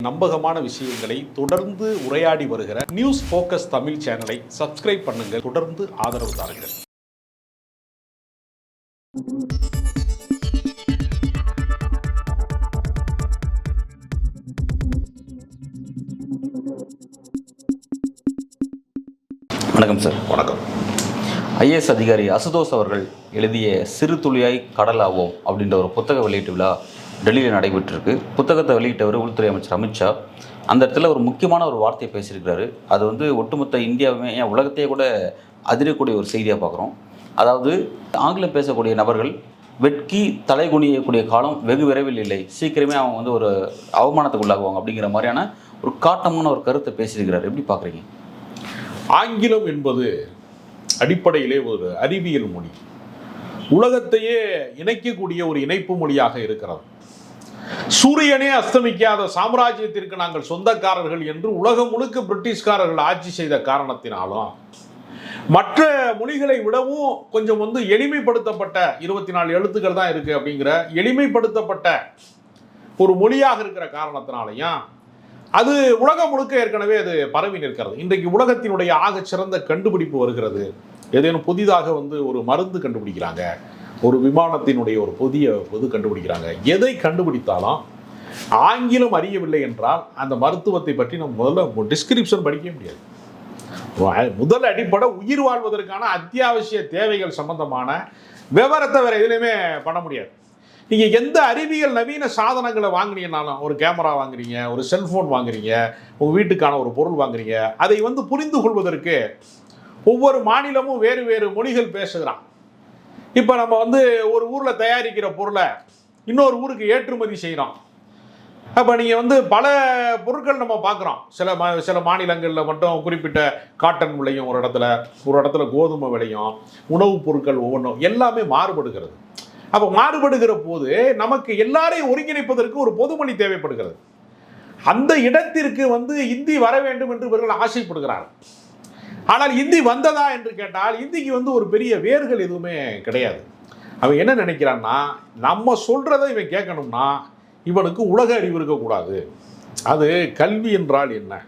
நம்பகமான விஷயங்களை தொடர்ந்து உரையாடி வருகிற நியூஸ் ஃபோக்கஸ் தமிழ் சேனலை சப்ஸ்கிரைப் பண்ணுங்க. தொடர்ந்து ஆதரவு தாருங்கள். வணக்கம் சார். வணக்கம். ஐஏஎஸ் அதிகாரி அசுதோஷ் அவர்கள் எழுதிய சிறு துளியாய் கடலாவோம் அப்படின்ற ஒரு புத்தக வெளியீட்டு விழா டெல்லியில் நடைபெற்றிருக்கு. புத்தகத்தை வெளியிட்டவர் உள்துறை அமைச்சர் அமித்ஷா. அந்த இடத்துல ஒரு முக்கியமான ஒரு வார்த்தையை பேசியிருக்கிறாரு. அது ஒட்டுமொத்த இந்தியாவுமே, ஏன் உலகத்தையே கூட அதிரக்கூடிய ஒரு செய்தியாக பார்க்குறோம். அதாவது, ஆங்கிலம் பேசக்கூடிய நபர்கள் வெட்கி தலைகுனியக்கூடிய காலம் வெகு விரைவில் இல்லை, சீக்கிரமே அவங்க ஒரு அவமானத்துக்கு உள்ளாகுவாங்க அப்படிங்கிற மாதிரியான ஒரு காட்டமான ஒரு கருத்தை பேசியிருக்கிறார். எப்படி பார்க்குறீங்க? ஆங்கிலம் என்பது அடிப்படையிலே ஒரு அறிவியல் மொழி, உலகத்தையே இணைக்கக்கூடிய ஒரு இணைப்பு மொழியாக இருக்கிறது. சூரியனே அஸ்தமிக்காத சாம்ராஜ்யத்திற்கு நாங்கள் சொந்தக்காரர்கள் என்று உலகம் முழுக்க பிரிட்டிஷ்காரர்கள் ஆட்சி செய்த காரணத்தினாலும், மற்ற மொழிகளை விடவும் கொஞ்சம் எளிமைப்படுத்தப்பட்ட 24 எழுத்துக்கள் தான் இருக்கு அப்படிங்கிற எளிமைப்படுத்தப்பட்ட ஒரு மொழியாக இருக்கிற காரணத்தினாலையும் அது உலகம் முழுக்க ஏற்கனவே அது பரவி நிற்கிறது. இன்றைக்கு உலகத்தினுடைய ஆகச்சிறந்த கண்டுபிடிப்பு வருகிறது. ஏதேனும் புதிதாக ஒரு மருந்து கண்டுபிடிக்கிறாங்க, ஒரு விமானத்தினுடைய ஒரு புது கண்டுபிடிக்கிறாங்க. எதை கண்டுபிடித்தாலும் ஆங்கிலம் அறியவில்லை என்றால் அந்த மருத்துவத்தை பற்றி நம்ம முதல்ல டிஸ்கிரிப்ஷன் படிக்க முடியாது. முதல் அடிப்படை உயிர் வாழ்வதற்கான அத்தியாவசிய தேவைகள் சம்பந்தமான விவரத்தை வேற எதுலையுமே பண்ண முடியாது. நீங்கள் எந்த அறிவியல் நவீன சாதனங்களை வாங்குனீங்கன்னாலும், ஒரு கேமரா வாங்குறீங்க, ஒரு செல்ஃபோன் வாங்குறீங்க, உங்கள் வீட்டுக்கான ஒரு பொருள் வாங்குறீங்க, அதை புரிந்து கொள்வதற்கு ஒவ்வொரு மாநிலமும் வேறு வேறு மொழிகள் பேசுகிறான். இப்போ நம்ம ஒரு ஊரில் தயாரிக்கிற பொருளை இன்னொரு ஊருக்கு ஏற்றுமதி செய்கிறோம். அப்போ நீங்கள் பல பொருட்கள் நம்ம பார்க்குறோம். சில மாநிலங்களில் மட்டும் குறிப்பிட்ட காட்டன் விளையும், ஒரு இடத்துல கோதுமை விளையும், உணவுப் பொருட்கள் ஒவ்வொன்றும் எல்லாமே மாறுபடுகிறது. அப்போ மாறுபடுகிற போது நமக்கு எல்லாரையும் ஒருங்கிணைப்பதற்கு ஒரு பொதுமொழி தேவைப்படுகிறது. அந்த இடத்திற்கு இந்தி வர வேண்டும் என்று இவர்கள் ஆசைப்படுகிறார்கள். ஆனால் இந்தி வந்ததா என்று கேட்டால் இந்திக்கு ஒரு பெரிய வேர்கள் எதுவுமே கிடையாது. அவன் என்ன நினைக்கிறான்னா, நம்ம சொல்றதை இவன் கேட்கணும்னா இவனுக்கு உலக அறிவு இருக்கக்கூடாது. அது கல்வி என்றால் என்ன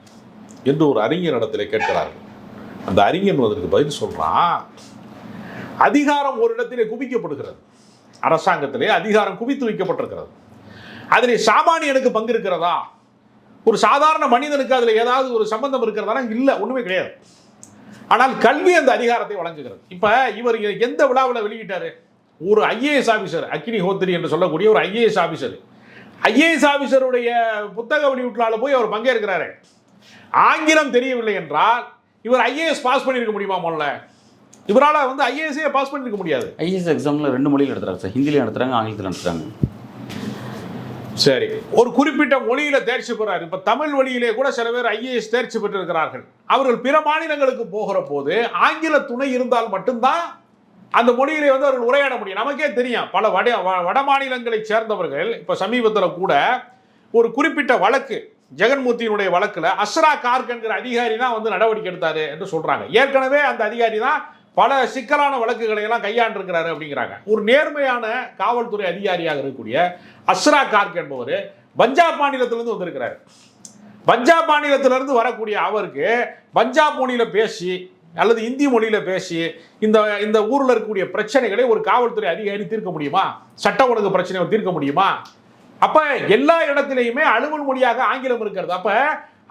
என்று ஒரு அறிஞர் இடத்துல கேட்கிறார்கள். அந்த அறிஞன் அதற்கு பதில் சொல்றான், அதிகாரம் ஒரு இடத்திலே குவிக்கப்படுகிறது, அரசாங்கத்திலே அதிகாரம் குவித்து வைக்கப்பட்டிருக்கிறது. அதிலே சாமானியனுக்கு பங்கு இருக்கிறதா? ஒரு சாதாரண மனிதனுக்கு அதில் ஏதாவது ஒரு சம்பந்தம் இருக்கிறதா? இல்லை, ஒன்றுமே கிடையாது. ஆனால் கல்வி அந்த அதிகாரத்தை வழங்குகிறது. இப்போ இவர் எந்த விழாவில் வெளியிட்டாரு? ஒரு ஐஏஎஸ் ஆஃபீஸர், அக்னி ஹோத்ரி என்று சொல்லக்கூடிய ஒரு ஐஏஎஸ் ஆஃபீஸருடைய புத்தக வெளியீட்டுல போய் அவர் பங்கேற்கிறாரு. ஆங்கிலம் தெரியவில்லை என்றால் இவர் ஐஏஎஸ் பாஸ் பண்ணியிருக்க முடியுமா? முதல்ல இவரால் ஐஏஎஸ்ஸே பாஸ் பண்ணியிருக்க முடியாது. ஐஏஎஸ் எக்ஸாமில் 2 மொழியில் நடத்துகிறாங்க சார். ஹிந்தியில் நடத்துகிறாங்க, ஆங்கிலத்தில் நடத்துகிறாங்க. சரி, ஒரு குறிப்பிட்ட மொழியில தேர்ச்சி பெறாரு. இப்ப தமிழ் வழியிலே கூட சில பேர் ஐஏஎஸ் தேர்ச்சி பெற்றிருக்கிறார்கள். அவர்கள் பிற மாநிலங்களுக்கு போகிற போது ஆங்கில துணை இருந்தால் மட்டும்தான் அந்த மொழியிலே அவர்கள் உரையாட முடியும். நமக்கே தெரியும், பல வட மாநிலங்களை சேர்ந்தவர்கள் இப்ப சமீபத்தில் கூட ஒரு குறிப்பிட்ட வழக்கு, ஜெகன்மூர்த்தியினுடைய வழக்குல அஸ்ரா கார்க் என்கிற அதிகாரி தான் நடவடிக்கை எடுத்தாரு என்று சொல்றாங்க. ஏற்கனவே அந்த அதிகாரி தான் பல சிக்கலான வழக்குகளை எல்லாம் கையாண்டிருக்கிறாரு அப்படிங்கிறாங்க. ஒரு நேர்மையான காவல்துறை அதிகாரியாக இருக்கக்கூடிய அஸ்ரா கார்க் என்பவர் பஞ்சாப் மாநிலத்திலிருந்து வந்திருக்கிறார். பஞ்சாப் மாநிலத்திலிருந்து வரக்கூடிய அவருக்கு பஞ்சாப் மொழியில பேசி அல்லது இந்தி மொழியில பேசி இந்த ஊரில் இருக்கக்கூடிய பிரச்சனைகளை ஒரு காவல்துறை அதிகாரி தீர்க்க முடியுமா? சட்ட ஒழுங்கு பிரச்சனையை தீர்க்க முடியுமா? அப்ப எல்லா இடத்திலையுமே அலுவல் மொழியாக ஆங்கிலம் இருக்கிறது. அப்ப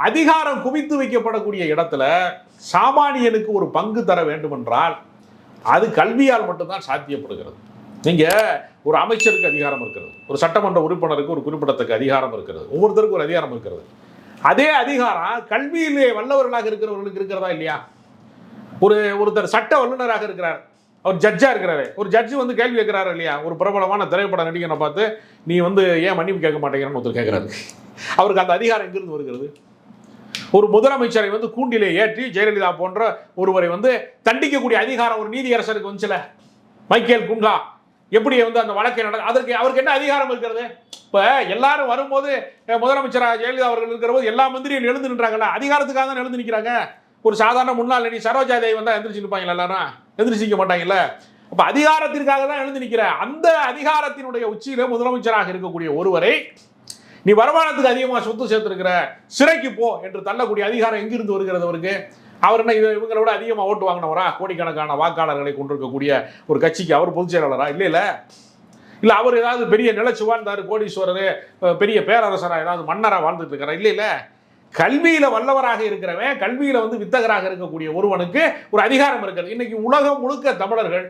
அதிகாரம் குவித்து வைக்கப்படக்கூடிய இடத்துல சாமானியனுக்கு ஒரு பங்கு தர வேண்டும் என்றால் அது கல்வியால் மட்டும்தான் சாத்தியப்படுகிறது. நீங்க ஒரு அமைச்சருக்கு அதிகாரம் இருக்கிறது, ஒரு சட்டமன்ற உறுப்பினருக்கு ஒரு குறிப்பிடத்தக்க அதிகாரம் இருக்கிறது, ஒவ்வொருத்தருக்கும் ஒரு அதிகாரம் இருக்கிறது. அதே அதிகாரம் கல்வியிலே வல்லவர்களாக இருக்கிறவர்களுக்கு இருக்கிறதா இல்லையா? ஒருத்தர் சட்ட வல்லுநராக இருக்கிறார், அவர் ஜட்ஜா இருக்கிறாரு. ஒரு ஜட்ஜு கேள்வி கேட்கிறாரு இல்லையா? ஒரு பிரபலமான திரைப்பட நடிகனை பார்த்து, நீ ஏன் மன்னிப்பு கேட்க மாட்டேங்கிறன்னு ஒருத்தர் கேட்கிறாரு. அவருக்கு அந்த அதிகாரம் எங்கிருந்து வருகிறது? ஒரு முதலமைச்சரை கூண்டிலே ஏற்றி ஜெயலலிதா போன்ற ஒருவரை தண்டிக்கக்கூடிய அதிகாரம் ஒரு நீதியரசருக்கு வந்துச்சுல, மைக்கேல் குன்ஹா எப்படி அந்த வழக்கை அதற்கு அவருக்கு என்ன அதிகாரம் இருக்கிறது? இப்ப எல்லாரும் வரும்போது முதலமைச்சராக ஜெயலலிதா அவர்கள் இருக்கிற போது எல்லா மந்திரியும் எழுந்து நின்றாங்கல்ல, அதிகாரத்துக்காக தான் எழுந்து நிற்கிறாங்க. ஒரு சாதாரண முன்னாள் நடி சரோஜா தேவி எந்திரிச்சு நிற்பாங்களா? எல்லாரும் எந்திரிச்சிக்க மாட்டாங்கல்ல. அப்ப அதிகாரத்திற்காக தான் எழுந்து நிற்கிற அந்த அதிகாரத்தினுடைய உச்சியில முதலமைச்சராக இருக்கக்கூடிய ஒருவரை நீ வருமானத்துக்கு அதிகமாக சொத்து சேர்த்துருக்கிற, சிறைக்கு போ என்று தள்ளக்கூடிய அதிகாரம் எங்கிருந்து வருகிறது அவருக்கு? அவர் என்ன இவங்களை விட அதிகமாக ஓட்டு வாங்கினவரா? கோடிக்கணக்கான வாக்காளர்களை கொண்டிருக்கக்கூடிய ஒரு கட்சிக்கு அவர் பொதுச் செயலாளரா? இல்லை அவர் ஏதாவது பெரிய நிலச்சி வாழ்ந்தார், கோடீஸ்வரர், பெரிய பேரரசராக ஏதாவது மன்னராக வாழ்ந்துட்டு இருக்கிறார்? இல்லை. கல்வியில் வல்லவராக இருக்கிறவன், கல்வியில் வித்தகராக இருக்கக்கூடிய ஒருவனுக்கு ஒரு அதிகாரம் இருக்கிறது. இன்னைக்கு உலகம் முழுக்க தமிழர்கள்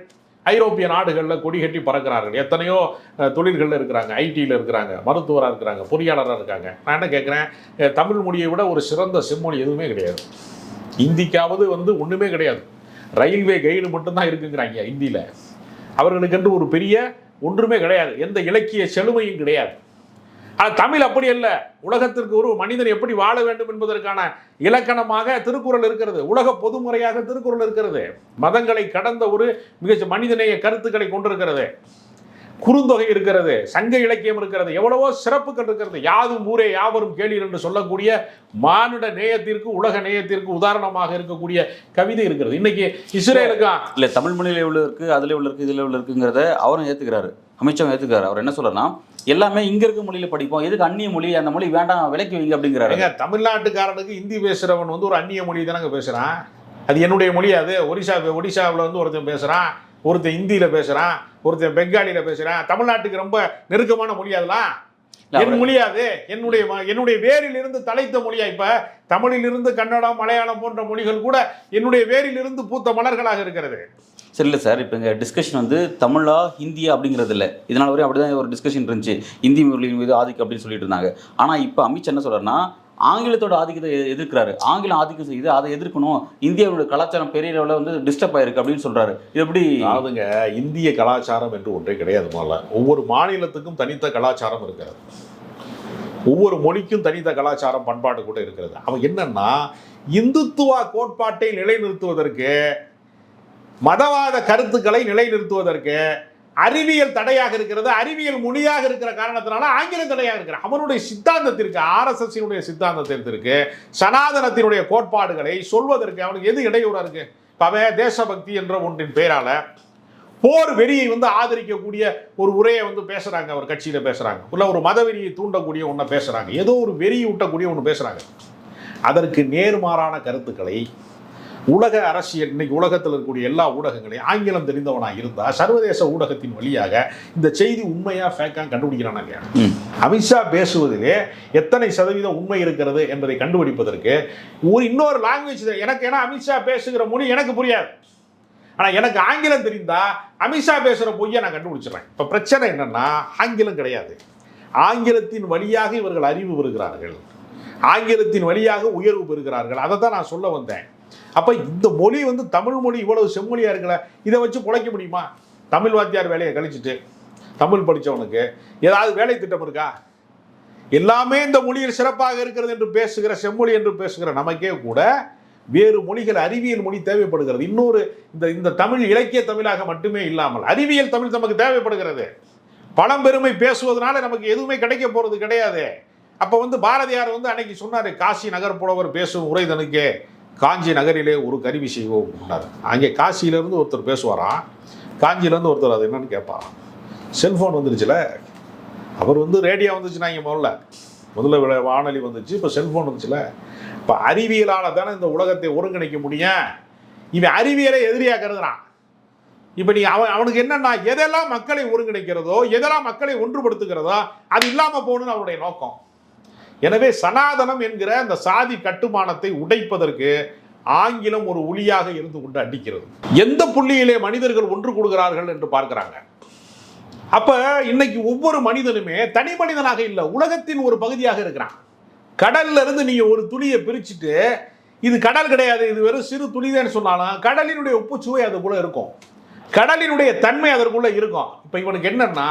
ஐரோப்பிய நாடுகளில் கொடி கட்டி பறக்கிறார்கள். எத்தனையோ தொழில்களில் இருக்கிறாங்க, ஐடியில் இருக்கிறாங்க, மருத்துவராக இருக்கிறாங்க, பொறியாளராக இருக்காங்க. நான் என்ன கேட்குறேன், தமிழ் மொழியை விட ஒரு சிறந்த செம்மொழி எதுவுமே கிடையாது. இந்திக்காவது ஒன்றுமே கிடையாது. ரயில்வே கைடு மட்டும்தான் இருக்குங்கிறாங்க இந்தியில். அவர்களுக்கென்று ஒரு பெரிய ஒன்றுமே கிடையாது, எந்த இலக்கிய செழுமையும் கிடையாது. ஆனால் தமிழ் அப்படி அல்ல. உலகத்திற்கு ஒரு மனிதன் எப்படி வாழ வேண்டும் என்பதற்கான இலக்கணமாக திருக்குறள் இருக்கிறது. உலக பொதுமுறையாக திருக்குறள் இருக்கிறது. மதங்களை கடந்த ஒரு மிக மனிதநேய கருத்துக்களை கொண்டிருக்கிறது. குறுந்தொகை இருக்கிறது, சங்க இலக்கியம் இருக்கிறது, எவ்வளவோ சிறப்புகள் இருக்கிறது. யாதும் ஊரே யாவரும் கேளீர் என்று சொல்லக்கூடிய மானுட நேயத்திற்கு, உலக நேயத்திற்கு உதாரணமாக இருக்கக்கூடிய கவிதை இருக்கிறது. இன்னைக்கு இஸ்ரேலுக்கா இல்லை, தமிழ் மொழியில் எவ்வளோ இருக்குது, அதில் எவ்வளோ இருக்குது, இதில் எவ்வளோ இருக்குங்கிறத அவரும் ஏற்றுக்கிறாரு, அமித்ஷா ஏற்றுக்கிறாரு. அவர் என்ன சொல்றனா, எல்லாமே இங்க இருக்க மொழியில படிப்போம், எதுக்கு அந்நிய மொழி, அந்த மொழி வேண்டாம், விலைக்கு வைங்க அப்படிங்கிறாரு. தமிழ்நாட்டுக்காரனுக்கு ஹிந்தி பேசுறவன் ஒரு அந்நிய மொழி தானங்க பேசுறான். அது என்னுடைய மொழி. அது ஒடிசாவில் ஒருத்தன் பேசுறான், ஒருத்தன் ஹிந்தியில் பேசுகிறான், ஒருத்தன் பெங்காலியில் பேசுகிறான். தமிழ்நாட்டுக்கு ரொம்ப நெருக்கமான மொழி அதெல்லாம். என் மொழியாது, என்னுடைய வேரிலிருந்து தலைத்த மொழியா. இப்போ தமிழிலிருந்து கன்னடம், மலையாளம் போன்ற மொழிகள் கூட என்னுடைய வேரிலிருந்து பூத்த மலர்களாக இருக்கிறது. சரி, இல்லை சார், இப்போ எங்கள் டிஸ்கஷன் தமிழா ஹிந்தியா அப்படிங்கிறது இல்லை. இதனால் வரையும் அப்படி தான் ஒரு டிஸ்கஷன் இருந்துச்சு, ஹிந்தி மொழியின் மீது ஆதிக்கம் அப்படின்னு சொல்லிட்டு இருந்தாங்க. ஆனால் இப்போ அமித்ஷா என்ன சொல்கிறாருன்னா, ஆங்கிலத்தோட ஆதிக்கத்தை எதிர்க்கிறாரு. ஆங்கிலம் ஆதிக்கம் செய்யுது, அதை எதிர்க்கணும். இந்தியாவோட கலாச்சாரம் பெரிய லெவலில் டிஸ்டர்ப் ஆயிருக்கு அப்படின்னு சொல்றாரு. இது எப்படி? அதாவதுங்க, இந்திய கலாச்சாரம் என்று ஒன்றே கிடையாது. முதல்ல ஒவ்வொரு மாநிலத்துக்கும் தனித்த கலாச்சாரம் இருக்கிறது. ஒவ்வொரு மொழிக்கும் தனித்த கலாச்சாரம், பண்பாடு கூட இருக்கிறது. அவன் என்னன்னா, இந்துத்துவ கோட்பாட்டை நிலைநிறுத்துவதற்கு, மதவாத கருத்துக்களை நிலைநிறுத்துவதற்கு அறிவியல் தடையாக இருக்கிறது. அறிவியல் மொழியாக இருக்கிற காரணத்தினால ஆங்கிலம் தடையாக இருக்கிறது. அவனுடைய சித்தாந்தத்திற்கு, RSS சித்தாந்தத்திற்கு, சனாதனத்தினுடைய கோட்பாடுகளை சொல்வதற்கு அவனுக்கு எது இடையூறா இருக்கு? அவன் தேசபக்தி என்ற ஒன்றின் பெயரால போர் வெறியை ஆதரிக்கக்கூடிய ஒரு உரையை பேசுறாங்க, ஒரு கட்சியில பேசுறாங்க, இல்ல ஒரு மத வெறியை தூண்டக்கூடிய ஒன்றை பேசுறாங்க, ஏதோ ஒரு வெறியை ஊட்டக்கூடிய ஒன்று பேசுறாங்க. அதற்கு நேர்மாறான கருத்துக்களை உலக அரசியல், இன்னைக்கு உலகத்தில் இருக்கக்கூடிய எல்லா ஊடகங்களையும் ஆங்கிலம் தெரிந்தவனாக இருந்தால் சர்வதேச ஊடகத்தின் வழியாக இந்த செய்தி உண்மையா ஃபேக்கா கண்டுபிடிக்கிறானாங்க. அமித்ஷா பேசுவதிலே எத்தனை சதவீதம் உண்மை இருக்கிறது என்பதை கண்டுபிடிப்பதற்கு இன்னொரு லாங்குவேஜ் எனக்கு, ஏன்னா அமித்ஷா பேசுகிற மொழி எனக்கு புரியாது. ஆனால் எனக்கு ஆங்கிலம் தெரிந்தா அமித்ஷா பேசுகிற பொய்யை நான் கண்டுபிடிச்சிடுறேன். இப்போ பிரச்சனை என்னன்னா, ஆங்கிலம் கிடையாது. ஆங்கிலத்தின் வழியாக இவர்கள் அறிவு பெறுகிறார்கள், ஆங்கிலத்தின் வழியாக உயர்வு பெறுகிறார்கள். அதை தான் நான் சொல்ல வந்தேன். அப்போ இந்த மொழி தமிழ் மொழி இவ்வளவு செம்மொழியாக இருக்கல, இதை வச்சு பிழைக்க முடியுமா? தமிழ் வாத்தியார் வேலையை கழிச்சிட்டு தமிழ் படித்தவனுக்கு ஏதாவது வேலை திட்டம் இருக்கா? எல்லாமே இந்த மொழியில் சிறப்பாக இருக்கிறது என்று பேசுகிற, செம்மொழி என்று பேசுகிற நமக்கே கூட வேறு மொழிகள், அறிவியல் மொழி தேவைப்படுகிறது. இன்னொரு இந்த தமிழ் இலக்கிய தமிழாக மட்டுமே இல்லாமல் அறிவியல் தமிழ் நமக்கு தேவைப்படுகிறது. பழம்பெருமை பேசுவதனால நமக்கு எதுவுமே கிடைக்க போகிறது கிடையாது. அப்போ பாரதியார் அன்னைக்கு சொன்னார், காசி நகர் புலவர் பேசும் உரைதனுக்கே காஞ்சி நகரிலே ஒரு கருவி செய்வோம் அப்படின்னாரு. அங்கே காசியிலேருந்து ஒருத்தர் பேசுவாராம், காஞ்சியிலேருந்து ஒருத்தர் அது என்னன்னு கேட்பாராம். செல்ஃபோன் வந்துருச்சுல, அவர் ரேடியோ வந்துச்சுன்னா இங்கே முதல்ல வானொலி வந்துச்சு, இப்போ செல்ஃபோன் வந்துச்சுல. இப்போ அறிவியலால் தானே இந்த உலகத்தை ஒருங்கிணைக்க முடியும். இவன் அறிவியலை எதிரியாக கருதுறான். இப்போ நீ அவனுக்கு என்னன்னா, எதெல்லாம் மக்களை ஒருங்கிணைக்கிறதோ, எதெல்லாம் மக்களை ஒன்றுபடுத்துகிறதோ அது இல்லாமல் போகணும்னு அவனுடைய நோக்கம். எனவே சனாதனம் என்கிற அந்த சாதி கட்டுமானத்தை உடைப்பதற்கு ஆங்கிலம் ஒரு ஒளியாக இருந்து கொண்டு அடிக்கிறது. எந்த புள்ளியிலே மனிதர்கள் ஒன்று கூடுகிறார்கள் என்று பார்க்கிறாங்க. அப்ப இன்னைக்கு ஒவ்வொரு மனிதனுமே தனி மனிதனாக இல்லை, உலகத்தின் ஒரு பகுதியாக இருக்கிறான். கடல்ல இருந்து நீங்க ஒரு துளியை பிரிச்சுட்டு இது கடல் கிடையாது, இது வெறும் சிறு துளிதேன்னு சொன்னாலும் கடலினுடைய உப்புச்சுவை அதுக்குள்ள இருக்கும், கடலினுடைய தன்மை அதற்குள்ள இருக்கும். இப்ப இவனுக்கு என்னன்னா,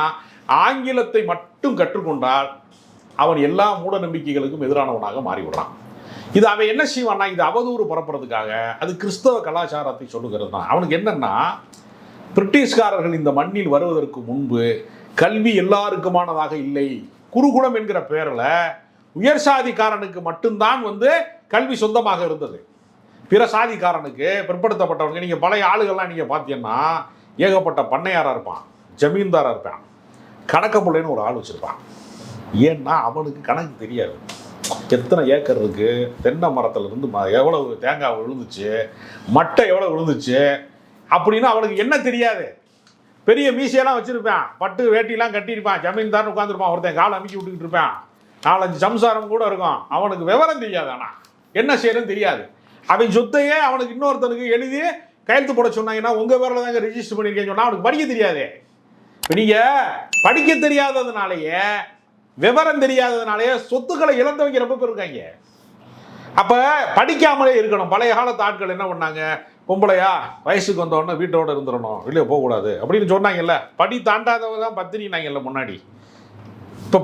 ஆங்கிலத்தை மட்டும் கற்றுக்கொண்டால் அவன் எல்லா மூட நம்பிக்கைகளுக்கும் எதிரானவனாக மாறிவிடுறான். இது அவன் என்ன செய்வான்னா, இது அவதூறு பரப்புறதுக்காக, அது கிறிஸ்தவ கலாச்சாரத்தை சொல்லுகிறது தான். அவனுக்கு என்னன்னா, பிரிட்டிஷ்காரர்கள் இந்த மண்ணில் வருவதற்கு முன்பு கல்வி எல்லாருக்குமானதாக இல்லை, குருகுலம் என்கிற பெயரில் உயர் சாதிக்காரனுக்கு மட்டும்தான் கல்வி சொந்தமாக இருந்தது. பிற சாதிக்காரனுக்கு, பிற்படுத்தப்பட்டவனுக்கு, நீங்கள் பழைய ஆளுகள்லாம் நீங்கள் பார்த்தீங்கன்னா ஏகப்பட்ட பண்ணையாராக இருப்பான், ஜமீன்தாராக இருப்பான், கணக்க பிள்ளைன்னு ஒரு ஆள் வச்சுருப்பான். ஏன்னா அவனுக்கு கணக்கு தெரியாது. எத்தனை ஏக்கர் இருக்கு, தென்னை மரத்துல இருந்து எவ்வளவு தேங்காய் விழுந்துச்சு, மட்டை எவ்வளவு விழுந்துச்சு அப்படின்னு அவனுக்கு என்ன தெரியாது. பெரிய மீசையெல்லாம் வச்சிருப்பான், பட்டு வேட்டிலாம் கட்டியிருப்பான், ஜமீன்தார்னு உட்காந்துருப்பான், ஒருத்தன் காலை அமுக்கி விட்டுக்கிட்டு இருப்பான், 4-5 சம்சாரம் கூட இருக்கும். அவனுக்கு விவரம் தெரியாது. ஆனால் என்ன செய்யறதுன்னு தெரியாது. அவன் சொத்தையே அவனுக்கு இன்னொருத்தனுக்கு எழுதி கையெழுத்து போட சொன்னாங்கன்னா உங்க பேரில் தாங்க ரிஜிஸ்டர் பண்ணியிருக்கேன்னு சொன்னா அவனுக்கு படிக்க தெரியாது. நீங்க படிக்க தெரியாததுனாலேயே, விவரம் தெரியாததுனாலேயே சொத்துக்களை இழந்தவங்க ரொம்ப பேர் இருக்காங்க. அப்ப படிக்காமலே இருக்கணும். பழைய காலத்து ஆட்கள் என்ன பண்ணாங்க, பொம்பளையா வயசுக்கு வந்தோடனே வீட்டோட இருந்துடணும், வெளியே போகக்கூடாது அப்படின்னு சொன்னாங்கல்ல. படி தாண்டாதவங்க தான் பத்திரினாங்கல்ல முன்னாடி. இப்போ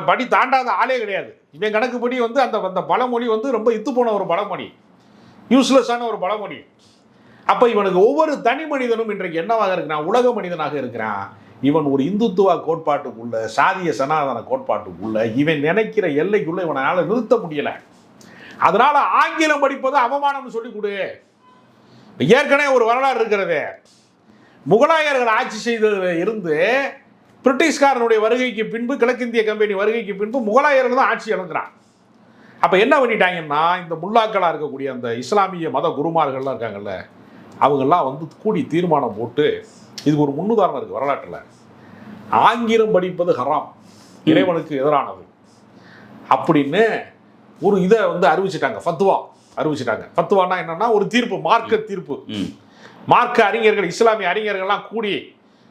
படி தாண்டாத ஆளே கிடையாது. இவன் கணக்குப்படி வந்து அந்த பழமொழி வந்து ரொம்ப இத்து போன ஒரு பழமொழி, யூஸ்லெஸ்ஸான ஒரு பழமொழி. அப்போ இவனுக்கு ஒவ்வொரு தனி மனிதனும் இன்றைக்கு என்னவாக இருக்கிறான், உலக மனிதனாக இருக்கிறான். இவன் ஒரு இந்துத்துவ கோட்பாட்டுக்குள்ள, சாதிய சனாதன கோட்பாட்டுக்குள்ள, இவன் நினைக்கிற எல்லைக்குள்ள இவனால் நிறுத்த முடியலை. அதனால ஆங்கிலம் படிப்பது அவமானம்னு சொல்லி கொடு. ஏற்கனவே ஒரு வரலாறு இருக்கிறது. முகலாயர்கள் ஆட்சி செய்ததில் இருந்து பிரிட்டிஷ்காரனுடைய வருகைக்கு பின்பு, கிழக்கிந்திய கம்பெனி வருகைக்கு பின்பு முகலாயர்கள் தான் ஆட்சி இழக்கிறான். அப்போ என்ன பண்ணிட்டாங்கன்னா, இந்த முல்லாக்களாக இருக்கக்கூடிய அந்த இஸ்லாமிய மத குருமார்கள்லாம் இருக்காங்கல்ல, அவங்கெல்லாம் வந்து கூடி தீர்மானம் போட்டு, இதுக்கு ஒரு முன்னுதாரணம் இருக்குது வரலாற்றில். ஆங்கிலம் படிப்பது ஹராம், இறைவனுக்கு எதிரானது அப்படின்னு ஒரு இதை வந்து அறிவிச்சிட்டாங்க, ஃபத்வா அறிவிச்சிட்டாங்க. ஃபத்வானா என்னன்னா ஒரு தீர்ப்பு, மார்க்க தீர்ப்பு. மார்க்க அறிஞர்கள், இஸ்லாமிய அறிஞர்கள்லாம் கூடி,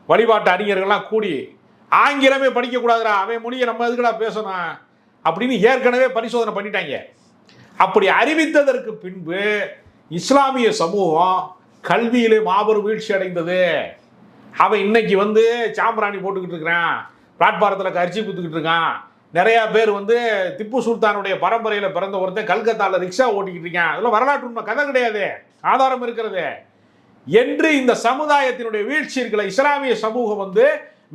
வழிபாட்டு அறிஞர்கள்லாம் கூடி, ஆங்கிலமே படிக்கக்கூடாதுடா, அவன் மொழியை நம்ம எதுக்குடா பேசணும் அப்படின்னு ஏற்கனவே பரிசோதனை பண்ணிட்டாங்க. அப்படி அறிவித்ததற்கு பின்பு இஸ்லாமிய சமூகம் கல்வியிலே மாபெரும் வீழ்ச்சி அடைந்தது. அவன் இன்னைக்கு வந்து சாம்பிராணி போட்டுக்கிட்டு இருக்கிறான், பிளாட்பாரத்தில் கரிச்சி குத்துக்கிட்டு இருக்கான். நிறையா பேர் வந்து திப்பு சுல்தானுடைய பரம்பரையில் பிறந்த ஒருத்தன் கல்கத்தாவில் ரிக்ஷா ஓட்டிக்கிட்டு இருக்கான். அதெல்லாம் வரலாற்று உண்மை, கதை கிடையாது, ஆதாரம் இருக்கிறது என்று இந்த சமுதாயத்தினுடைய வீழ்ச்சி இருக்கிற இஸ்லாமிய சமூகம் வந்து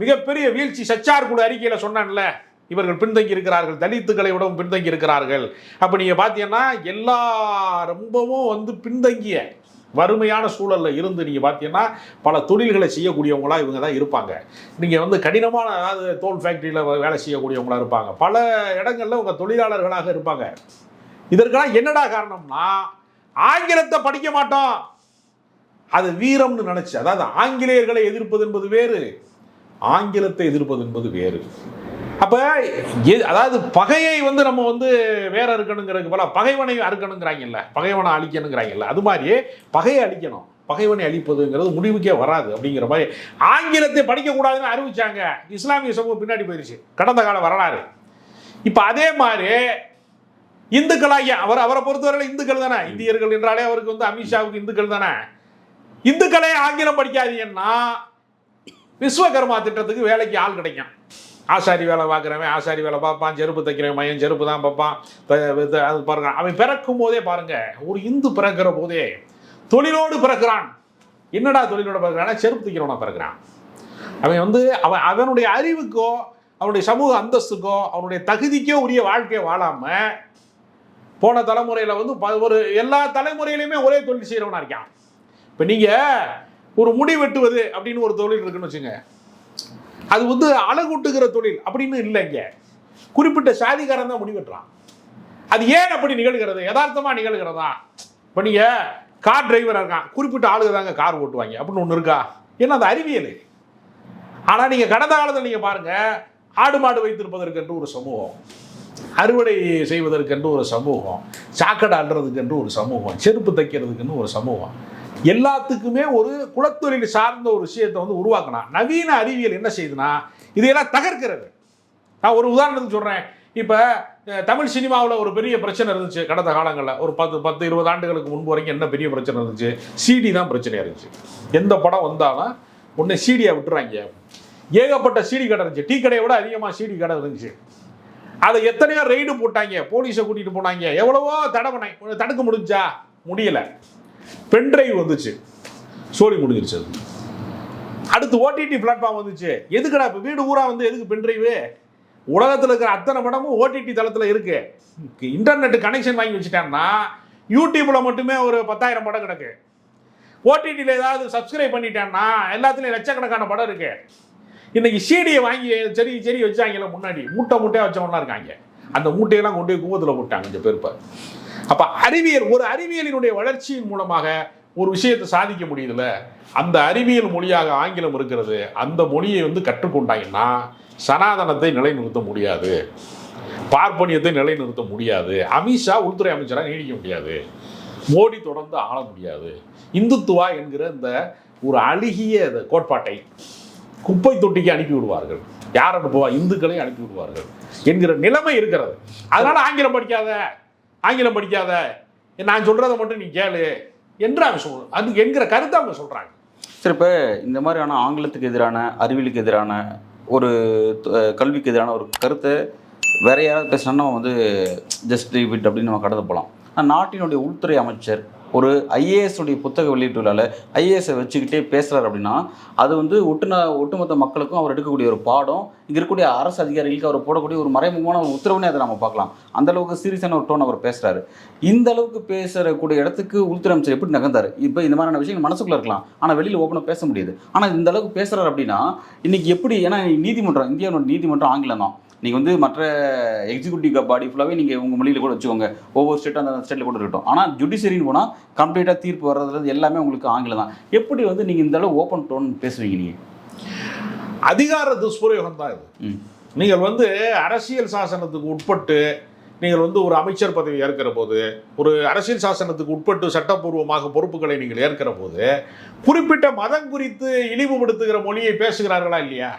மிகப்பெரிய வீழ்ச்சி. சச்சார் குழு அறிக்கையில் சொன்னான்ல, இவர்கள் பின்தங்கி இருக்கிறார்கள், தலித்துக்களை விடவும் பின்தங்கி இருக்கிறார்கள். அப்போ நீங்கள் பார்த்தீங்கன்னா எல்லா ரொம்பவும் வந்து பின்தங்கிய வறுமையான சூழலில் இருந்து நீங்கள் பார்த்தீங்கன்னா பல தொழில்களை செய்யக்கூடியவங்களாக இவங்க தான் இருப்பாங்க. நீங்கள் வந்து கடினமான, அதாவது தோல் ஃபேக்ட்ரியில் வேலை செய்யக்கூடியவங்களாக இருப்பாங்க, பல இடங்களில் உங்கள் தொழிலாளர்களாக இருப்பாங்க. இதற்கெல்லாம் என்னடா காரணம்னா, ஆங்கிலத்தை படிக்க மாட்டோம், அது வீரம்னு நினச்சி. அதாவது ஆங்கிலேயர்களை எதிர்ப்பது என்பது வேறு, ஆங்கிலத்தை எதிர்ப்பது என்பது வேறு. அப்போ அதாவது பகையை வந்து நம்ம வந்து வேற இருக்கணுங்கிறதுக்கு போல பகைவனை அறுக்கணுங்கிறாங்கல்ல, பகைவனை அழிக்கணுங்கிறாங்கல்ல, அது மாதிரி பகையை அழிக்கணும், பகைவனை அழிப்பதுங்கிறது முடிவுக்கே வராது அப்படிங்கிற மாதிரி ஆங்கிலத்தை படிக்கக்கூடாதுன்னு அறிவிச்சாங்க. இஸ்லாமிய சமூகம் பின்னாடி போயிடுச்சு, கடந்த கால வரலாறு. இப்போ அதே மாதிரி இந்துக்களாகிய அவரை பொறுத்தவரையில் இந்துக்கள் தானே, இந்தியர்கள் என்றாலே அவருக்கு வந்து அமித்ஷாவுக்கு இந்துக்கள் தானே. இந்துக்களே ஆங்கிலம் படிக்காதீங்கன்னா விஸ்வகர்மா திட்டத்துக்கு வேலைக்கு ஆள் கிடைக்கும். ஆசாரி வேலை பார்க்குறவன் ஆசாரி வேலை பார்ப்பான், செருப்பு தைக்கிறவன் மையன் செருப்பு தான் பார்ப்பான். அது பாருங்க, அவன் பிறக்கும் போதே பாருங்க, ஒரு இந்து பிறக்கிற போதே தொழிலோடு பிறக்கிறான். என்னடா தொழிலோடு பிறக்கிறான், செருப்பு தைக்கிறவனா பிறக்கிறான். அவன் வந்து அவனுடைய அறிவுக்கோ அவனுடைய சமூக அந்தஸ்துக்கோ அவனுடைய தகுதிக்கோ உரிய வாழ்க்கையை வாழாம போன தலைமுறையில் வந்து ஒரு எல்லா தலைமுறையிலையுமே ஒரே தொழில் செய்கிறவனா இருக்கான். இப்போ நீங்கள் ஒரு முடி வெட்டுவது அப்படின்னு ஒரு தொழில் இருக்குன்னு வச்சுங்க, அது வந்து அழகூட்டுகிற தொழில் அப்படின்னு இல்லைங்க, குறிப்பிட்ட சாதிகாரன் தான் முடி வெட்டுறான். அது ஏன் அப்படி நிகழ்கிறது, யதார்த்தமாக நிகழ்கிறதா? இப்போ நீங்கள் கார் டிரைவராக இருக்கான், குறிப்பிட்ட ஆளுங்க தாங்க கார் ஓட்டுவாங்க அப்படின்னு ஒன்று இருக்கா? ஏன்னா அது அறிவியல். ஆனால் நீங்கள் கடந்த காலத்தில் நீங்கள் பாருங்கள், ஆடு மாடு வைத்திருப்பதற்கென்று ஒரு சமூகம், அறுவடை செய்வதற்கென்று ஒரு சமூகம், சாக்கடை அள்ளுறதுக்கென்று ஒரு சமூகம், செருப்பு தைக்கிறதுக்குன்னு ஒரு சமூகம், எல்லாத்துக்குமே ஒரு குலத்தொழில் சார்ந்த ஒரு விஷயத்தை வந்து உருவாக்கணும். நவீன அறிவியல் என்ன செய்யுதுன்னா இதையெல்லாம் தகர்க்கிறது. நான் ஒரு உதாரணத்துக்கு சொல்கிறேன். இப்போ தமிழ் சினிமாவில் ஒரு பெரிய பிரச்சனை இருந்துச்சு கடந்த காலங்களில், ஒரு 10-20 ஆண்டுகளுக்கு முன்பு வரைக்கும் என்ன பெரிய பிரச்சனை இருந்துச்சு, சிடி தான் பிரச்சனையாக இருந்துச்சு. எந்த படம் வந்தாலும் ஒன்று சிடியை விட்டுறாங்க. ஏகப்பட்ட சிடி கடை இருந்துச்சு, டீ கடையை விட அதிகமாக சிடி கடை இருந்துச்சு. அதை எத்தனையோ ரெய்டு போட்டாங்க, போலீஸை கூட்டிகிட்டு போனாங்க, எவ்வளவோ தடுக்க முடிஞ்சா முடியலை. பென்ட்ரைவ் வந்துச்சு, சோழி முடிஞ்சிருச்சு. அடுத்து ஓடிடி பிளாட்ஃபார்ம் வந்துச்சு. எதுக்குடா இப்போ வீடு ஊரா வந்து எதுக்கு பென்ட்ரைவு? உலகத்தில் இருக்கிற அத்தனை படமும் ஓடிடி தளத்தில் இருக்கு. இன்டர்நெட் கனெக்ஷன் வாங்கி வச்சுட்டாங்கன்னா யூடியூப்ல மட்டுமே ஒரு 10,000 படம் கிடக்கு. ஓடிடியில் ஏதாவது சப்ஸ்கிரைப் பண்ணிட்டான்னா எல்லாத்துலேயும் லட்சக்கணக்கான படம் இருக்கு. இன்னைக்கு சீடியை வாங்கி சரி சரி வச்சாங்கல்ல, முன்னாடி மூட்டையாக வச்சவங்களாம் இருக்காங்க. அந்த மூட்டையெல்லாம் கொண்டு போய் குப்பத்தில் போட்டாங்க இந்த பேருப்ப. அப்போ ஒரு அறிவியலினுடைய வளர்ச்சியின் மூலமாக ஒரு விஷயத்தை சாதிக்க முடியுதுல்ல. அந்த அறிவியல் மொழியாக ஆங்கிலம் இருக்கிறது. அந்த மொழியை கற்றுக்கொண்டாங்கன்னா சனாதனத்தை நிலைநிறுத்த முடியாது, பார்ப்பனியத்தை நிலைநிறுத்த முடியாது, அமித்ஷா உள்துறை அமைச்சராக நீடிக்க முடியாது, மோடி தொடர்ந்து ஆள முடியாது. இந்துத்துவா என்கிற இந்த ஒரு அழுகிய கோட்பாட்டை குப்பை தொட்டிக்கு அனுப்பி விடுவார்கள். யார் அனுப்புவா? இந்துக்களை அனுப்பி விடுவார்கள் என்கிற நிலைமை இருக்கிறது. அதனால ஆங்கிலம் படிக்காத, நான் சொல்றதை மட்டும் நீ கேளு என்று அவங்க சொல்றாங்க. அது என்கிற கருத்தை அவங்க சொல்றாங்க. சரி, இப்போ இந்த மாதிரியான ஆங்கிலத்துக்கு எதிரான, அறிவியலுக்கு எதிரான, ஒரு கல்விக்கு எதிரான ஒரு கருத்தை வேற யாராவது பேசினா நம்ம ஜஸ்ட் லீவ் இட் அப்படின்னு நம்ம கடந்து போகலாம். ஆனால் நாட்டினுடைய உள்துறை அமைச்சர் ஒரு ஐஏஎஸ் உடைய புத்தக வெளியீட்டுல ஐஏஎஸை வச்சுக்கிட்டே பேசுகிறார் அப்படின்னா அது ஒட்டுமொத்த மக்களுக்கும் அவர் எடுக்கக்கூடிய ஒரு பாடம், இங்கே இருக்கக்கூடிய அரசு அதிகாரிகளுக்கு அவர் போடக்கூடிய ஒரு மறைமுகமான ஒரு உத்தரவுனே அதை நம்ம பார்க்கலாம். அந்த அளவுக்கு சீரியஸான ஒரு டோன் அவர் பேசுகிறாரு. இந்த அளவுக்கு பேசக்கூடிய இடத்துக்கு உள்துறை அமைச்சர் எப்படி நகர்ந்தார்? இப்போ இந்த மாதிரியான விஷயங்கள் மனசுக்குள்ளே இருக்கலாம், ஆனால் வெளியில் ஓப்பனாக பேச முடியுது. ஆனால் இந்த அளவுக்கு பேசுகிறார் அப்படின்னா இன்னைக்கு எப்படி? ஏன்னா நீதிமன்றம், இந்தியாவோட நீதிமன்றம் ஆங்கிலம் தான். நீங்கள் மற்ற எக்ஸிக்யூட்டிவ் பாடி ஃபுல்லாகவே நீங்கள் உங்கள் மொழியில் கூட வச்சுக்கோங்க, ஒவ்வொரு ஸ்டேட்டும் அந்த ஸ்டேட்டில் கூட இருக்கட்டும். ஆனால் ஜுடிஷியரின்னு போனால் கம்ப்ளீட்டாக தீர்ப்பு வர்றதுலேருந்து எல்லாமே உங்களுக்கு ஆங்கிலம் தான். எப்படி நீங்கள் இந்த அளவு ஓப்பன் டோன் பேசுவீங்க? நீங்கள் அதிகார துஷ்பிரயோகம் தான் இது. நீங்கள் அரசியல் சாசனத்துக்கு உட்பட்டு நீங்கள் ஒரு அமைச்சர் பதவி ஏற்கிற போது, ஒரு அரசியல் சாசனத்துக்கு உட்பட்டு சட்டப்பூர்வமாக பொறுப்புகளை நீங்கள் ஏற்கிற போது குறிப்பிட்ட மதம் குறித்து இழிவுபடுத்துகிற மொழியை பேசுகிறார்களா இல்லையா?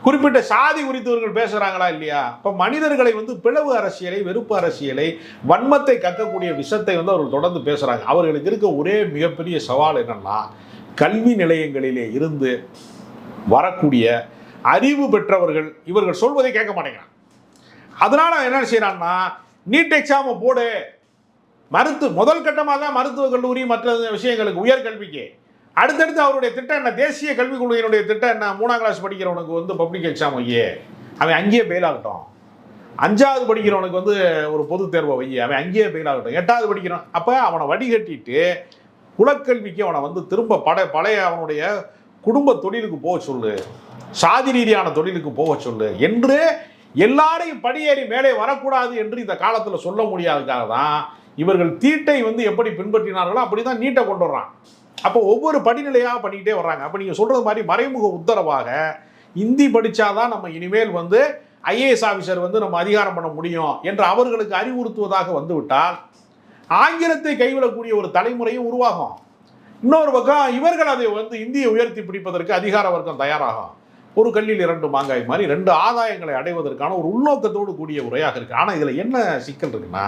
குறிப்பிட்ட சாதி குறித்தவர்கள் பேசுகிறாங்களா இல்லையா? இப்போ மனிதர்களை பிளவு அரசியலை, வெறுப்பு அரசியலை, வன்மத்தை கக்கக்கூடிய விஷயத்தை அவர்கள் தொடர்ந்து பேசுகிறாங்க. அவர்களுக்கு இருக்க ஒரே மிகப்பெரிய சவால் என்னன்னா, கல்வி நிலையங்களிலே இருந்து வரக்கூடிய அறிவு பெற்றவர்கள் இவர்கள் சொல்வதை கேட்க மாட்டேங்கிறாங்க. அதனால என்ன செய்யறாங்கன்னா, நீட் எக்ஸாமை போடு, முதல் கட்டமாக தான் மருத்துவ கல்லூரி மற்ற விஷயங்களுக்கு, உயர்கல்விக்கு. அடுத்தடுத்து அவருடைய திட்டம் என்ன? தேசிய கல்விக் கொள்கையினுடைய திட்டம் என்ன? 3ஆம் கிளாஸ் படிக்கிறவனுக்கு பப்ளிக் எக்ஸாம் வையே, அவன் அங்கேயே பெயில் ஆகட்டும். 5ஆவது படிக்கிறவனுக்கு ஒரு பொது தேர்வை வையே, அவன் அங்கேயே பெயில் ஆகட்டும். 8ஆவது படிக்கிறான், அப்போ அவனை வடிகட்டிட்டு குலக்கல்விக்கு அவனை திரும்ப பழைய அவனுடைய குடும்ப தொழிலுக்கு போக சொல்லு, சாதி ரீதியான தொழிலுக்கு போக சொல்லு என்று எல்லாரையும் படியேறி மேலே வரக்கூடாது என்று இந்த காலத்தில் சொல்ல முடியாததுக்காக தான் இவர்கள் தீட்டை எப்படி பின்பற்றினார்களோ அப்படி தான் நீட்டை கொண்டு வர்றான். அப்போ ஒவ்வொரு படிநிலையாக பண்ணிக்கிட்டே வர்றாங்க. அப்போ நீங்கள் சொல்கிறது மாதிரி மறைமுக உத்தரவாக ஹிந்தி படித்தாதான் நம்ம இனிமேல் ஐஏஎஸ் ஆஃபீஸர் நம்ம அதிகாரம் பண்ண முடியும் என்று அவர்களுக்கு அறிவுறுத்துவதாக வந்துவிட்டால் ஆங்கிலத்தை கைவிடக்கூடிய ஒரு தலைமுறையும் உருவாகும். இன்னொரு பக்கம் இவர்கள் அதை இந்தியை உயர்த்தி பிடிப்பதற்கு அதிகார வர்க்கம் தயாராகும். ஒரு கல்லில் 2 மாங்காய் மாதிரி 2 ஆதாயங்களை அடைவதற்கான ஒரு உள்நோக்கத்தோடு கூடிய உரையாக இருக்குது. ஆனால் இதில் என்ன சிக்கல் இருக்குன்னா,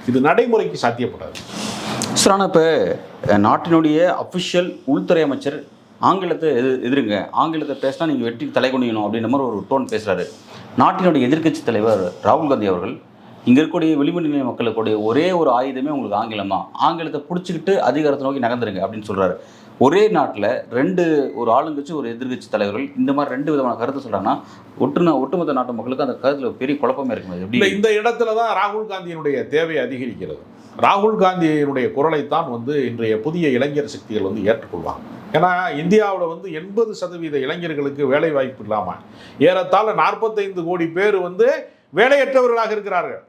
இது நடைமுறைக்கு சாத்தியப்படாது. சார், ஆனால் இப்போ நாட்டினுடைய அஃபிஷியல் உள்துறை அமைச்சர் ஆங்கிலத்தை எதிருங்க, ஆங்கிலத்தை பேசினா நீங்கள் வெற்றி தலை குனியணும் அப்படின்ற மாதிரி ஒரு டோன் பேசுகிறாரு. நாட்டினுடைய எதிர்க்கட்சி தலைவர் ராகுல் காந்தி அவர்கள் இங்கே இருக்கக்கூடிய வெளிமண்டல மக்களுக்குடைய ஒரே ஒரு ஆயுதமே உங்களுக்கு ஆங்கிலம் தான், ஆங்கிலத்தை பிடிச்சிக்கிட்டு அதிகாரத்தை நோக்கி நகர்ந்துருங்க அப்படின்னு சொல்கிறாரு. ஒரே நாட்டில் 2 ஒரு ஆளுங்கட்சி ஒரு எதிர்கட்சி தலைவர்கள் இந்த மாதிரி 2 விதமான கருத்தை சொல்கிறாங்கன்னா ஒட்டுமொத்த நாட்டு மக்களுக்கு அந்த கருத்தில் பெரிய குழப்பமே இருக்குது. எப்படி இந்த இடத்துல தான் ராகுல் காந்தியினுடைய தேவை அதிகரிக்கிறது. ராகுல் காந்தியினுடைய குரலைத்தான் இன்றைய புதிய இளைஞர் சக்திகள் ஏற்றுக்கொள்வாங்க. ஏன்னா இந்தியாவில் 80% இளைஞர்களுக்கு வேலை வாய்ப்பு இல்லாமல் ஏறத்தாழ 45 கோடி பேர் வேலையற்றவர்களாக இருக்கிறார்கள்.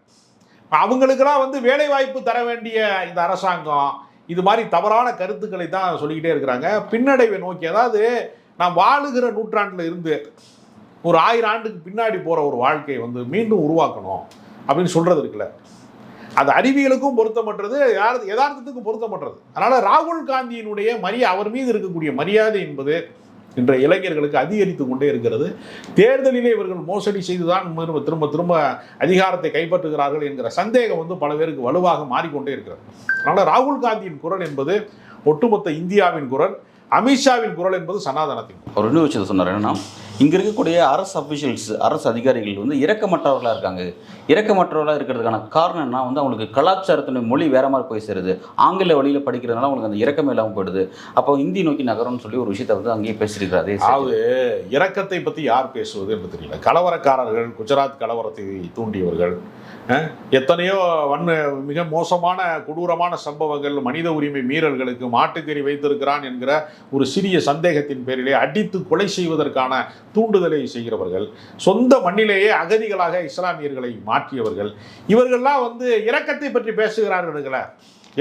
அவங்களுக்கெல்லாம் வேலை வாய்ப்பு தர வேண்டிய இந்த அரசாங்கம் இது மாதிரி தவறான கருத்துக்களை தான் சொல்லிக்கிட்டே இருக்கிறாங்க. பின்னடைவை நோக்கி, அதாவது நாம் வாழுகிற நூற்றாண்டில் இருந்து ஒரு 1000 ஆண்டுக்கு பின்னாடி போகிற ஒரு வாழ்க்கையை மீண்டும் உருவாக்கணும் அப்படின்னு சொல்கிறது இருக்குல்ல, அது அறிவியலுக்கும் பொருத்தமற்றது, யதார்த்தத்துக்கும் பொருத்தமற்றது. அதனால் ராகுல் காந்தியினுடைய அவர் மீது இருக்கக்கூடிய மரியாதை என்பது இன்றைய இளைஞர்களுக்கு அதிகரித்து கொண்டே இருக்கிறது. தேர்தலிலே இவர்கள் மோசடி செய்துதான் திரும்ப திரும்ப அதிகாரத்தை கைப்பற்றுகிறார்கள் என்கிற சந்தேகம் பல பேருக்கு வலுவாக மாறிக்கொண்டே இருக்கிறது. அதனால் ராகுல் காந்தியின் குரல் என்பது ஒட்டுமொத்த இந்தியாவின் குரல், அமித்ஷாவின் குரல் என்பது சனாதனத்தின். அவர் இன்னும் விஷயத்தை சொன்னார் என்னன்னா, இங்கே இருக்கக்கூடிய அரசு அஃபிஷியல்ஸ், அரசு அதிகாரிகள் இரக்கமற்றவர்களாக இருக்காங்க. இரக்கமற்றவர்களாக இருக்கிறதுக்கான காரணம் என்ன? அவங்களுக்கு கலாச்சாரத்தினுடைய மொழி வேற மாதிரி போய் சேருது, ஆங்கில வழியில் படிக்கிறதுனால அவங்களுக்கு அந்த இரக்கமே இல்லாமல் போயிடுது. அப்போ ஹிந்தி நோக்கி நகரம்னு சொல்லி ஒரு விஷயத்தை அங்கேயே பேசியிருக்கிறாரு. அதாவது இரக்கத்தை பற்றி யார் பேசுவது என்று தெரியல. கலவரக்காரர்கள், குஜராத் கலவரத்தை தூண்டியவர்கள், எத்தனையோ மிக மோசமான கொடூரமான சம்பவங்கள், மனித உரிமை மீறல்களுக்கு மாட்டுக்கறி வைத்திருக்கிறான் என்கிற ஒரு சிறிய சந்தேகத்தின் பேரிலே அடித்து கொலை செய்வதற்கான தூண்டுதலை செய்கிறவர்கள், சொந்த மண்ணிலேயே அகதிகளாக இஸ்லாமியர்களை மாற்றியவர்கள், இவர்கள்லாம் வந்து இரக்கத்தை பற்றி பேசுகிறார்களா?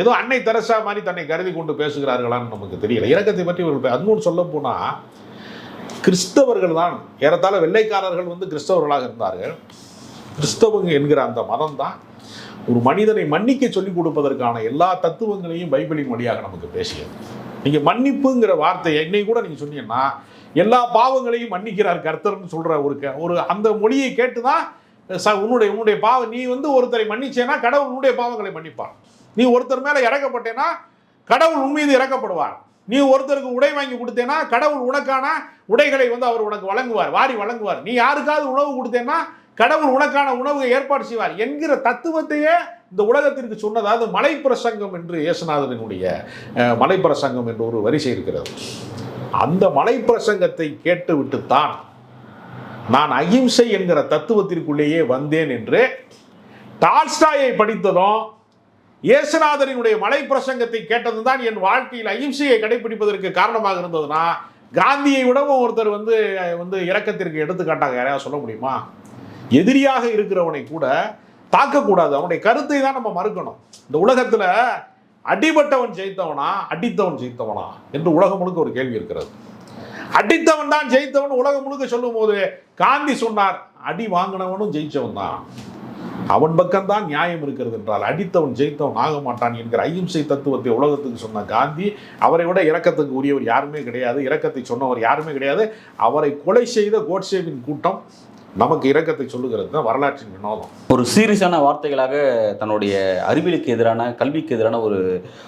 ஏதோ அன்னை தெரசா மாதிரி தன்னை கருதி கொண்டு பேசுகிறார்களான்னு நமக்கு தெரியல. இரக்கத்தை பற்றி இவர்கள் அதுவும் சொல்ல போனால் கிறிஸ்தவர்கள் தான் ஏறத்தாழ வெள்ளைக்காரர்கள் வந்து கிறிஸ்தவர்களாக இருந்தார்கள். கிறிஸ்தவங்க என்கிற அந்த மதம் தான் ஒரு மனிதனை மன்னிக்க சொல்லிக் கொடுப்பதற்கான எல்லா தத்துவங்களையும் பைபிளின் வழியாக நமக்கு பேசியது. நீங்கள் மன்னிப்புங்கிற வார்த்தையை இன்னைக்கு கூட நீங்கள் சொன்னீங்கன்னா எல்லா பாவங்களையும் மன்னிக்கிறார் கர்த்தர்னு சொல்கிற ஒரு அந்த மொழியை கேட்டு தான் உன்னுடைய பாவம், நீ வந்து ஒருத்தரை மன்னிச்சேன்னா கடவுள் உன்னுடைய பாவங்களை மன்னிப்பார். நீ ஒருத்தர் மேலே இறக்கப்பட்டேன்னா கடவுள் உன் மீது இறக்கப்படுவார். நீ ஒருத்தருக்கு உடை வாங்கி கொடுத்தேன்னா கடவுள் உனக்கான உடைகளை வந்து அவர் உனக்கு வழங்குவார், வாரி வழங்குவார். நீ யாருக்காவது உணவு கொடுத்தேன்னா கடவுள் உனக்கான உணவு ஏற்பாடு செய்வார் என்கிற தத்துவத்தையே இந்த உலகத்திற்கு சொன்னதாவது மலைப்பிரசங்கம் என்று இயேசுநாதனுடைய மலைப்பிரசங்கம் என்று ஒரு வரிசை இருக்கிறது. அந்த மலைப்பிரசங்கத்தை கேட்டுவிட்டுத்தான் நான் அகிம்சை என்கிற தத்துவத்திற்குள்ளேயே வந்தேன் என்று டால்ஸ்டாயை படித்ததும் இயேசுநாதனுடைய மலைப்பிரசங்கத்தை கேட்டதும் தான் என் வாழ்க்கையில் அகிம்சையை கடைபிடிப்பதற்கு காரணமாக இருந்ததுன்னா காந்தியை விடவும் ஒருத்தர் வந்து இரக்கத்திற்கு எடுத்துக்காட்டாக யாரையாவது சொல்ல முடியுமா? எதிரியாக இருக்கிறவனை கூட தாக்கக்கூடாது, அவனுடைய கருத்தை தான் நம்ம மறுக்கணும். இந்த உலகத்தில் அடிபட்டவன் ஜெயித்தவனா அடித்தவன் ஜெயித்தவனா என்று உலகம் முழுக்க ஒரு கேள்வி இருக்கிறது. அடித்தவன் தான் ஜெயித்தவன் உலகம் முழுக்க சொல்லும் போது காந்தி சொன்னார் அடி வாங்கினவனும் ஜெயிச்சவன் தான், அவன் பக்கம்தான் நியாயம் இருக்கிறது என்றால் அடித்தவன் ஜெயித்தவன் ஆக மாட்டான் என்கிற அகிம்சை தத்துவத்தை உலகத்துக்கு சொன்ன காந்தி அவரை விட இரக்கத்துக்கு உரியவர் யாருமே கிடையாது, இரக்கத்தை சொன்னவர் யாருமே கிடையாது. அவரை கொலை செய்த கோட்சேவின் கூட்டம் நமக்கு இரக்கத்தை சொல்லுகிறது தான் வரலாற்றின் வினோதம். ஒரு சீரியஸான வார்த்தைகளாக தன்னுடைய அறிவியலுக்கு எதிரான கல்விக்கு எதிரான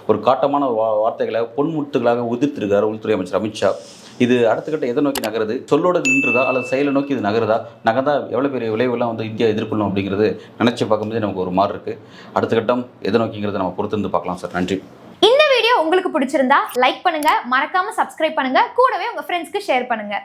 ஒரு காட்டமான வார்த்தைகளாக பொன்முட்டுகளாக உதிர்த்திருக்கிறார் உள்துறை அமைச்சர் அமித்ஷா. இது அடுத்த கட்ட எதை நோக்கி நகருது? சொல்லோட நின்றுதா அல்லது செயலை நோக்கி இது நகருதா? நகர்ந்தா எவ்வளோ பெரிய விளைவுலாம் வந்து இந்தியா எதிர்கொள்ளும் அப்படிங்கிறது நினச்சி பார்க்கும்போது நமக்கு ஒரு மாதிரி இருக்குது. அடுத்த கட்டம் எதை நோக்கிங்கிறத நம்ம பொறுத்திருந்து பார்க்கலாம் சார். நன்றி. இந்த வீடியோ உங்களுக்கு பிடிச்சிருந்தா லைக் பண்ணுங்க, மறக்காம சப்ஸ்கிரைப் பண்ணுங்க, கூடவே உங்க ஃப்ரெண்ட்ஸ்க்கு ஷேர் பண்ணுங்க.